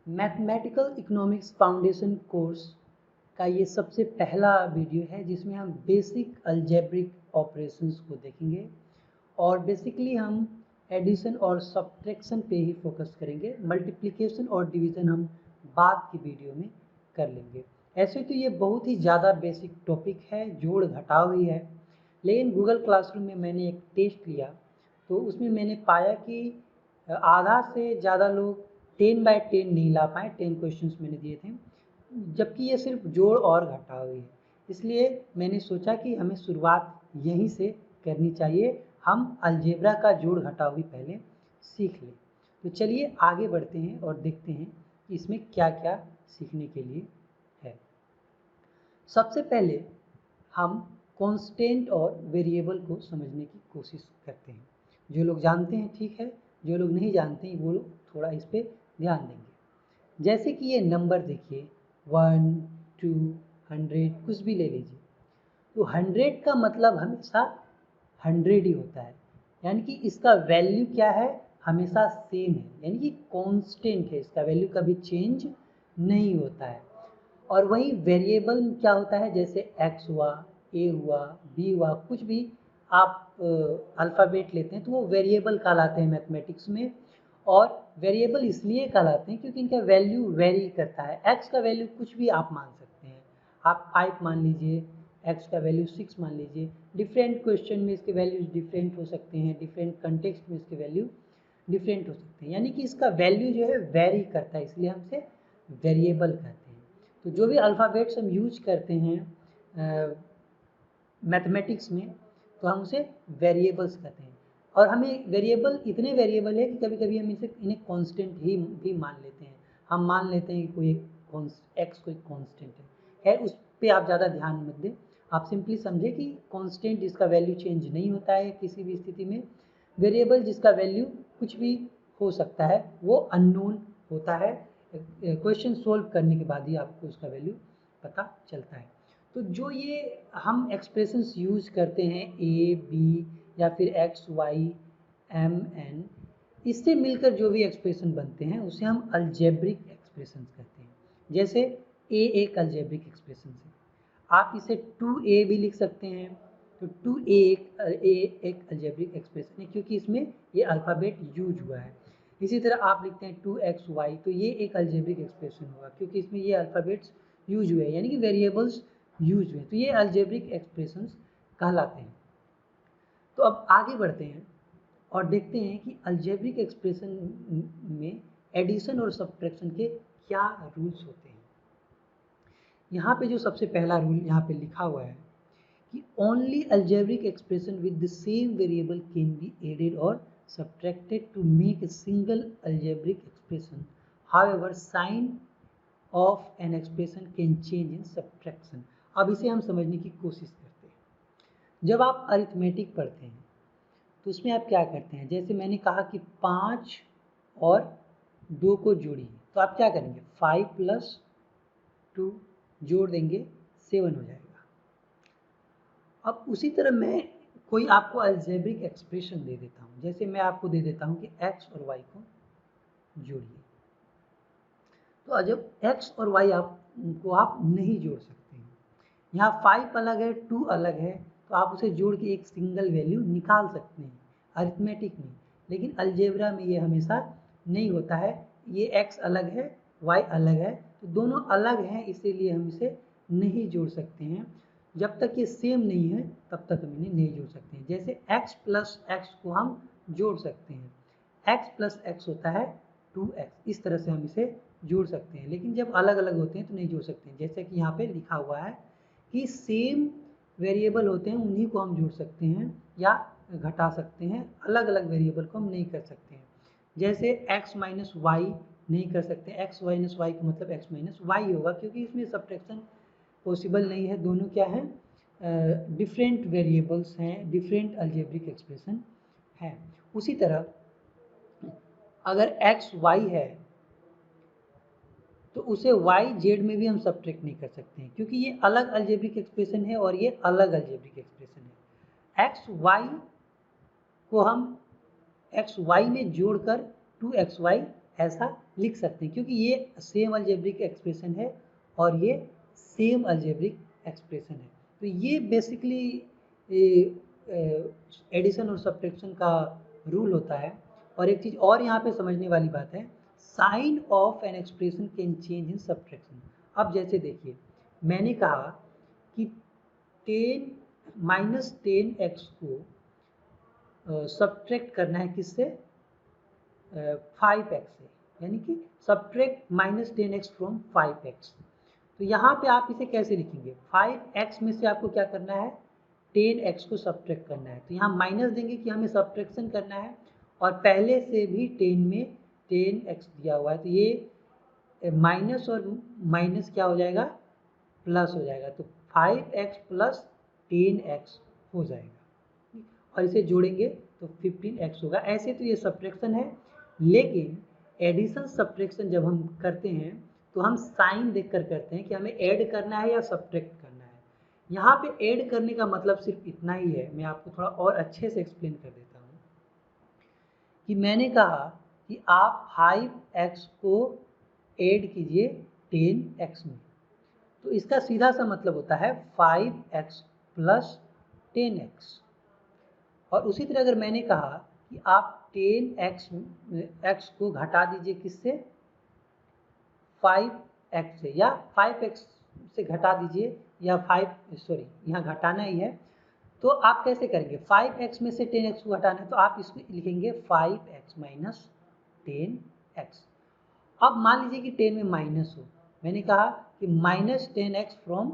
Mathematical economics foundation course का ये सबसे पहला वीडियो है जिसमें हम बेसिक अलजेब्रिक ऑपरेशंस को देखेंगे और बेसिकली हम एडिशन और सब्ट्रैक्शन पे ही फोकस करेंगे। मल्टीप्लिकेशन और डिवीज़न हम बाद की वीडियो में कर लेंगे। ऐसे तो ये बहुत ही ज़्यादा बेसिक टॉपिक है, जोड़ घटाव ही है, लेकिन गूगल क्लासरूम में मैंने एक टेस्ट लिया तो उसमें मैंने पाया कि आधा से ज़्यादा लोग 10/10 नहीं ला पाए। 10 क्वेश्चंस मैंने दिए थे, जबकि ये सिर्फ जोड़ और घटाव ही है। इसलिए मैंने सोचा कि हमें शुरुआत यहीं से करनी चाहिए, हम अलजेब्रा का जोड़ घटाव भी पहले सीख लें। तो चलिए आगे बढ़ते हैं और देखते हैं कि इसमें क्या क्या सीखने के लिए है। सबसे पहले हम कांस्टेंट और वेरिएबल को समझने की कोशिश करते हैं। जो लोग जानते हैं ठीक है, जो लोग नहीं जानते हैं वो लोग थोड़ा इस पर ध्यान देंगे। जैसे कि ये नंबर देखिए 1, 2, 100 कुछ भी ले लीजिए, तो 100 का मतलब हमेशा 100 ही होता है, यानी कि इसका वैल्यू क्या है, हमेशा सेम है, यानी कि कांस्टेंट है, इसका वैल्यू कभी चेंज नहीं होता है। और वही वेरिएबल क्या होता है, जैसे x हुआ, a हुआ, b हुआ, कुछ भी आप अल्फ़ाबेट लेते हैं तो वो वेरिएबल कहलाते हैं मैथमेटिक्स में। और वेरिएबल इसलिए कहलाते हैं क्योंकि इनका वैल्यू वेरी करता है। x का वैल्यू कुछ भी आप मान सकते हैं, आप 5 मान लीजिए, x का वैल्यू 6 मान लीजिए। डिफरेंट क्वेश्चन में इसके वैल्यूज डिफरेंट हो सकते हैं, डिफरेंट कंटेक्स्ट में इसके वैल्यू डिफरेंट हो सकते हैं, यानी कि इसका वैल्यू जो है वेरी करता है, इसलिए हम इसे वेरिएबल कहते हैं। तो जो भी अल्फ़ाबेट्स हम यूज करते हैं मैथमेटिक्स में, तो हम उसे वेरिएबल्स कहते हैं। और हमें वेरिएबल इतने वेरिएबल है कि कभी कभी हम इन्हें कांस्टेंट ही भी मान लेते हैं। हम मान लेते हैं कि कोई एक्स कोई कांस्टेंट है। खैर उस पर आप ज़्यादा ध्यान मत दें, आप सिंपली समझे कि कांस्टेंट जिसका वैल्यू चेंज नहीं होता है किसी भी स्थिति में, वेरिएबल जिसका वैल्यू कुछ भी हो सकता है, वो अननोन होता है। क्वेश्चन सोल्व करने के बाद ही आपको उसका वैल्यू पता चलता है। तो जो ये हम एक्सप्रेशंस यूज करते हैं ए बी या फिर एक्स वाई एम एन, इससे मिलकर जो भी एक्सप्रेशन बनते हैं उसे हम अलजेब्रिक एक्सप्रेशंस कहते हैं। जैसे ए एक अलजेब्रिक एक्सप्रेशन है, आप इसे 2a भी लिख सकते हैं। तो 2a एक अलजेब्रिक एक्सप्रेशन है क्योंकि इसमें ये अल्फ़ाबेट यूज हुआ है। इसी तरह आप लिखते हैं 2xy, तो ये एक अलजेब्रिक एक्सप्रेशन होगा क्योंकि इसमें ये अल्फ़ाबेट्स यूज हुए हैं, यानी कि वेरिएबल्स यूज हुए, तो ये अलजेब्रिक एक्सप्रेशंस कहलाते हैं। तो अब आगे बढ़ते हैं और देखते हैं कि अलजेब्रिक एक्सप्रेशन में एडिशन और सब्ट्रैक्शन के क्या रूल्स होते हैं। यहाँ पे जो सबसे पहला रूल यहाँ पे लिखा हुआ है कि only algebraic expression with the same variable can be added और subtracted to make a single algebraic expression, however sign of an expression can change in subtraction. अब इसे हम समझने की कोशिश करते हैं। जब आप अरिथमेटिक पढ़ते हैं तो उसमें आप क्या करते हैं, जैसे मैंने कहा कि 5 और 2 को जोड़िए, तो आप क्या करेंगे, 5 + 2 जोड़ देंगे, 7 हो जाएगा। अब उसी तरह मैं कोई आपको अलजेब्रिक एक्सप्रेशन दे देता हूँ, जैसे मैं आपको दे देता हूँ कि x और y को जोड़िए। तो जब x और y आप नहीं जोड़ सकते हैं, यहाँ 5 अलग है, 2 अलग है, तो आप उसे जोड़ के एक सिंगल वैल्यू निकाल सकते हैं अरिथमेटिक में, लेकिन अलजेब्रा में ये हमेशा नहीं होता है। ये x अलग है, y अलग है, तो दोनों अलग हैं, इसीलिए हम इसे नहीं जोड़ सकते हैं। जब तक ये सेम नहीं है तब तक हम इन्हें नहीं जोड़ सकते हैं। जैसे x + x को हम जोड़ सकते हैं, x + x होता है 2x, इस तरह से हम इसे जोड़ सकते हैं, लेकिन जब अलग अलग होते हैं तो नहीं जोड़ सकते हैं। जैसे कि यहाँ पे लिखा हुआ है कि सेम वेरिएबल होते हैं उन्हीं को हम जोड़ सकते हैं या घटा सकते हैं, अलग अलग वेरिएबल को हम नहीं कर सकते हैं। जैसे x - y नहीं कर सकते, x - y का मतलब x - y होगा, क्योंकि इसमें सब्ट्रैक्शन पॉसिबल नहीं है। दोनों क्या हैं, डिफरेंट वेरिएबल्स हैं, डिफरेंट अलजेब्रिक एक्सप्रेशन है। उसी तरह अगर x y है तो उसे y z में भी हम सब्ट्रैक्ट नहीं कर सकते हैं, क्योंकि ये अलग अलजेब्रिक एक्सप्रेशन है और ये अलग अलजेब्रिक एक्सप्रेशन है। एक्स वाई को हम एक्स वाई में जोड़कर 2xy ऐसा लिख सकते हैं, क्योंकि ये सेम अलजेब्रिक एक्सप्रेशन है और ये सेम अलजेब्रिक एक्सप्रेशन है। तो ये बेसिकली एडिशन और सब्ट्रैक्शन का रूल होता है। और एक चीज़ और यहाँ पे समझने वाली बात है, sign of an expression can change in subtraction. अब जैसे देखिए, मैंने कहा कि 10 - 10x को सब्ट्रैक्ट करना है किससे, 5x से, यानी कि सब्ट्रैक्ट -10x फ्रॉम 5x। तो यहाँ पे आप इसे कैसे लिखेंगे, 5x में से आपको क्या करना है, 10x को सब्ट्रैक्ट करना है। तो यहाँ माइनस देंगे कि हमें सब्ट्रैक्शन करना है, और पहले से भी 10 में 10x दिया हुआ है, तो ये माइनस और माइनस क्या हो जाएगा, प्लस हो जाएगा। तो 5x + 10x हो जाएगा, और इसे जोड़ेंगे तो 15x होगा। ऐसे तो ये सब्ट्रैक्शन है, लेकिन एडिशन सब्ट्रैक्शन जब हम करते हैं तो हम साइन देखकर करते हैं कि हमें ऐड करना है या सब्ट्रैक्ट करना है। यहाँ पे ऐड करने का मतलब सिर्फ इतना ही है, मैं आपको थोड़ा और अच्छे से एक्सप्लेन कर देता हूँ कि मैंने कहा कि आप 5x को ऐड कीजिए 10x में, तो इसका सीधा सा मतलब होता है 5x + 10x। और उसी तरह अगर मैंने कहा कि आप 10x को घटा दीजिए किससे, 5x से, या 5x से घटा दीजिए, या यहाँ घटाना ही है, तो आप कैसे करेंगे, 5x में से 10x को घटाना है, तो आप इसमें लिखेंगे 5x - 10x। अब मान लीजिए कि 10 में माइनस हो, मैंने कहा कि -10x फ्रॉम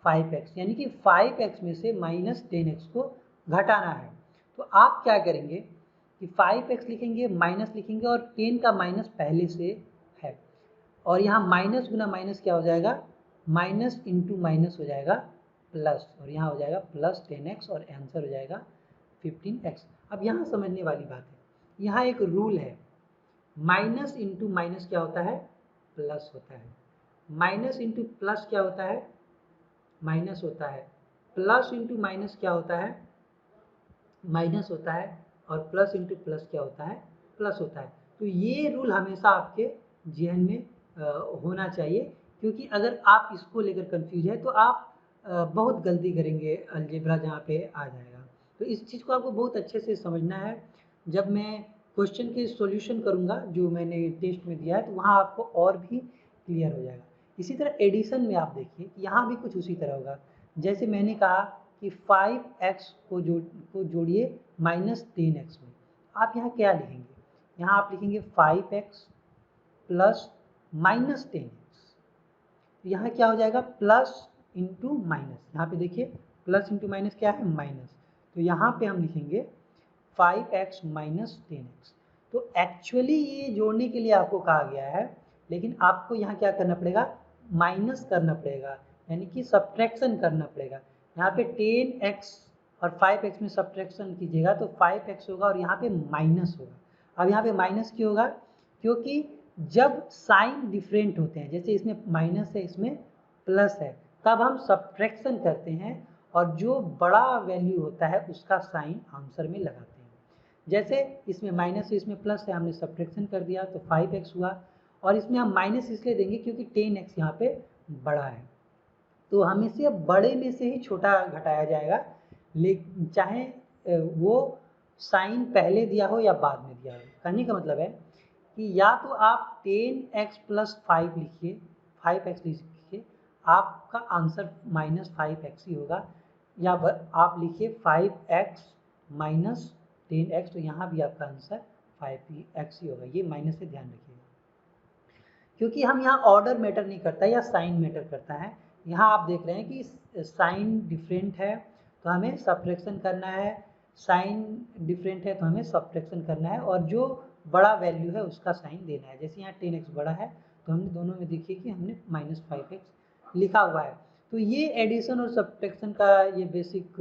5x, यानी कि 5x में से -10x को घटाना है। तो आप क्या करेंगे कि 5x लिखेंगे, माइनस लिखेंगे, और 10 का माइनस पहले से है, और यहाँ माइनस गुना माइनस क्या हो जाएगा, माइनस इंटू माइनस हो जाएगा प्लस, और यहाँ हो जाएगा +10x, और आंसर हो जाएगा 15x। अब यहाँ समझने वाली बात है, यहाँ एक रूल है, माइनस इंटू माइनस क्या होता है, प्लस होता है, माइनस इंटू प्लस क्या होता है, माइनस होता है, प्लस इंटू माइनस क्या होता है, माइनस होता है, और प्लस इंटू प्लस क्या होता है, प्लस होता है। तो ये रूल हमेशा आपके जहन में होना चाहिए, क्योंकि अगर आप इसको लेकर कंफ्यूज है तो आप बहुत गलती करेंगे, अलजेब्रा जहाँ पे आ जाएगा। तो इस चीज़ को आपको बहुत अच्छे से समझना है। जब मैं क्वेश्चन के सॉल्यूशन करूँगा जो मैंने टेस्ट में दिया है, तो वहाँ आपको और भी क्लियर हो जाएगा। इसी तरह एडिशन में आप देखिए, यहाँ भी कुछ उसी तरह होगा। जैसे मैंने कहा कि 5x को जोड़िए -10x में, आप यहाँ क्या लिखेंगे, यहाँ आप लिखेंगे 5x + -10x। यहाँ क्या हो जाएगा, प्लस इंटू माइनस, यहाँ पे देखिए प्लस इंटू माइनस क्या है, माइनस, तो यहाँ पे हम लिखेंगे 5x - 10x। तो एक्चुअली ये जोड़ने के लिए आपको कहा गया है, लेकिन आपको यहाँ क्या करना पड़ेगा, माइनस करना पड़ेगा, यानी कि सब्ट्रैक्शन करना पड़ेगा। यहाँ पे 10x और 5x में सब्ट्रैक्शन कीजिएगा तो 5x होगा, और यहाँ पे माइनस होगा। अब यहाँ पे माइनस क्यों होगा, क्योंकि जब साइन डिफरेंट होते हैं, जैसे इसमें माइनस है, इसमें प्लस है, तब हम सब्ट्रैक्शन करते हैं, और जो बड़ा वैल्यू होता है उसका साइन आंसर में लगाते हैं। जैसे इसमें माइनस है, इसमें प्लस है, हमने सब्ट्रैक्शन कर दिया तो 5x हुआ, और इसमें हम माइनस इसलिए देंगे क्योंकि 10x यहाँ पे बड़ा है। तो हमेशा बड़े में से ही छोटा घटाया जाएगा, लेकिन चाहे वो साइन पहले दिया हो या बाद में दिया हो। कहने का मतलब है कि या तो आप 10x + 5 लिखिए, 5x लिखिए, आपका आंसर -5x ही होगा, या आप लिखिए 5x - 10x, तो यहाँ भी आपका आंसर 5x ही होगा। ये माइनस से ध्यान रखिएगा, क्योंकि हम यहाँ ऑर्डर मैटर नहीं करता या साइन मैटर करता है। यहाँ आप देख रहे हैं कि साइन डिफरेंट है तो हमें सब्ट्रैक्शन करना है, साइन डिफरेंट है तो हमें सब्ट्रैक्शन करना है, और जो बड़ा वैल्यू है उसका साइन देना है। जैसे यहाँ 10x बड़ा है तो हमने दोनों में देखिए कि हमने -5x लिखा हुआ है। तो ये एडिशन और सब्ट्रैक्शन का ये बेसिक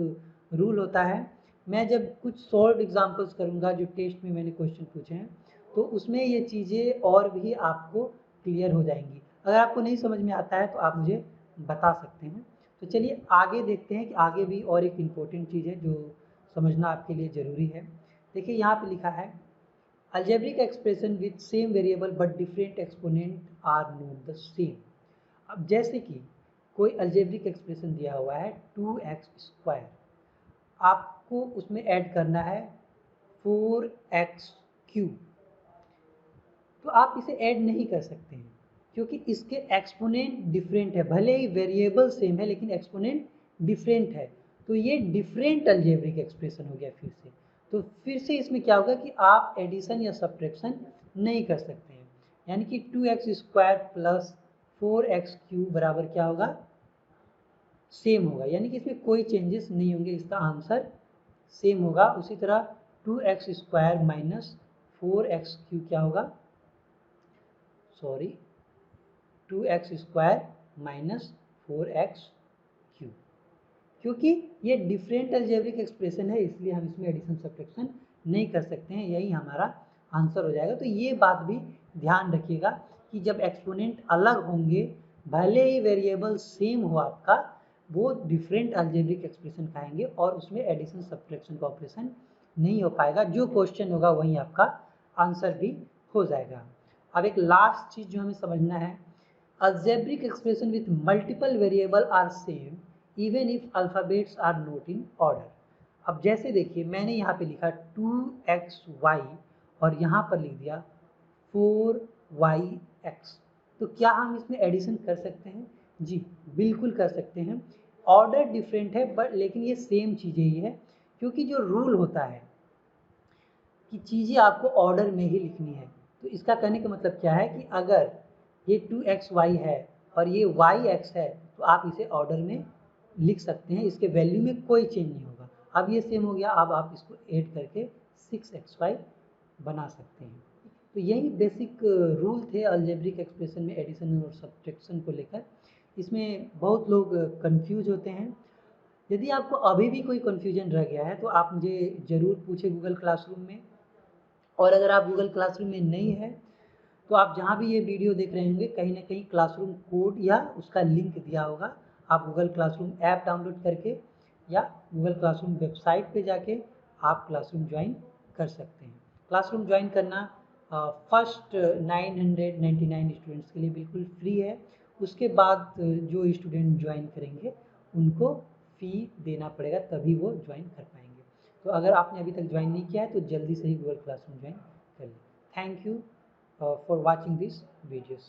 रूल होता है। मैं जब कुछ सॉल्व एग्जाम्पल्स करूँगा जो टेस्ट में मैंने क्वेश्चन पूछे हैं, तो उसमें ये चीज़ें और भी आपको क्लियर हो जाएंगी। अगर आपको नहीं समझ में आता है तो आप मुझे बता सकते हैं। तो चलिए आगे देखते हैं कि आगे भी और एक इम्पोर्टेंट चीज़ है जो समझना आपके लिए ज़रूरी है। देखिए यहाँ पे लिखा है algebraic expression with same variable but different exponent are not the same. अब जैसे कि कोई अलजेब्रिक एक्सप्रेशन दिया हुआ है 2x², आपको उसमें ऐड करना है 4x3, तो आप इसे ऐड नहीं कर सकते हैं क्योंकि इसके एक्सपोनेंट डिफरेंट है। भले ही वेरिएबल सेम है लेकिन एक्सपोनेंट डिफरेंट है, तो ये डिफरेंट अलजेब्रिक एक्सप्रेशन हो गया फिर से। तो फिर से इसमें क्या होगा कि आप एडिशन या सब्ट्रैक्शन नहीं कर सकते हैं, यानी कि 2x² प्लस 4x³ बराबर क्या होगा, सेम होगा, यानी कि इसमें कोई चेंजेस नहीं होंगे, इसका आंसर सेम होगा। उसी तरह 2x² माइनस 4x³ क्या होगा, सॉरी 2x² माइनस 4x³, क्योंकि ये डिफरेंट अलजेब्रिक एक्सप्रेशन है इसलिए हम इसमें एडिशन सब्ट्रैक्शन नहीं कर सकते हैं, यही हमारा आंसर हो जाएगा। तो ये बात भी ध्यान रखिएगा कि जब एक्सपोनेंट अलग होंगे, भले ही वेरिएबल सेम हो आपका, वो डिफरेंट अलजेब्रिक एक्सप्रेशन खाएंगे और उसमें एडिशन सब्ट्रैक्शन का ऑपरेशन नहीं हो पाएगा। जो क्वेश्चन होगा वही आपका आंसर भी हो जाएगा। अब एक लास्ट चीज जो हमें समझना है, algebraic expression with multiple variable are same even if alphabets are not in order. अब जैसे देखिए मैंने यहाँ पे लिखा 2xy और यहाँ पर लिख दिया 4yx, तो क्या हम इसमें एडिशन कर सकते हैं? जी बिल्कुल कर सकते हैं। ऑर्डर डिफरेंट है बट लेकिन ये सेम चीज़ें ही है, क्योंकि जो रूल होता है कि चीज़ें आपको ऑर्डर में ही लिखनी है। तो इसका कहने का मतलब क्या है कि अगर ये 2xy है और ये yx है तो आप इसे ऑर्डर में लिख सकते हैं, इसके वैल्यू में कोई चेंज नहीं होगा। अब ये सेम हो गया, अब आप इसको ऐड करके 6xy बना सकते हैं। तो यही बेसिक रूल थे अलजेब्रिक एक्सप्रेशन में एडिशन और सब्ट्रैक्शन को लेकर। इसमें बहुत लोग कंफ्यूज होते हैं। यदि आपको अभी भी कोई कन्फ्यूजन रह गया है तो आप मुझे ज़रूर पूछें गूगल क्लासरूम में, और अगर आप गूगल क्लासरूम में नहीं है तो आप जहाँ भी ये वीडियो देख रहे होंगे कहीं ना कहीं क्लासरूम कोड या उसका लिंक दिया होगा। आप गूगल क्लासरूम ऐप डाउनलोड करके या गूगल क्लासरूम वेबसाइट पे जाके आप क्लासरूम ज्वाइन कर सकते हैं। क्लासरूम ज्वाइन करना फर्स्ट 999 स्टूडेंट्स के लिए बिल्कुल फ्री है। उसके बाद जो स्टूडेंट ज्वाइन करेंगे उनको फ़ी देना पड़ेगा, तभी वो ज्वाइन कर पाएंगे। तो अगर आपने अभी तक ज्वाइन नहीं किया है तो जल्दी से ही गूगल क्लासरूम ज्वाइन कर लें। Thank you for watching these videos.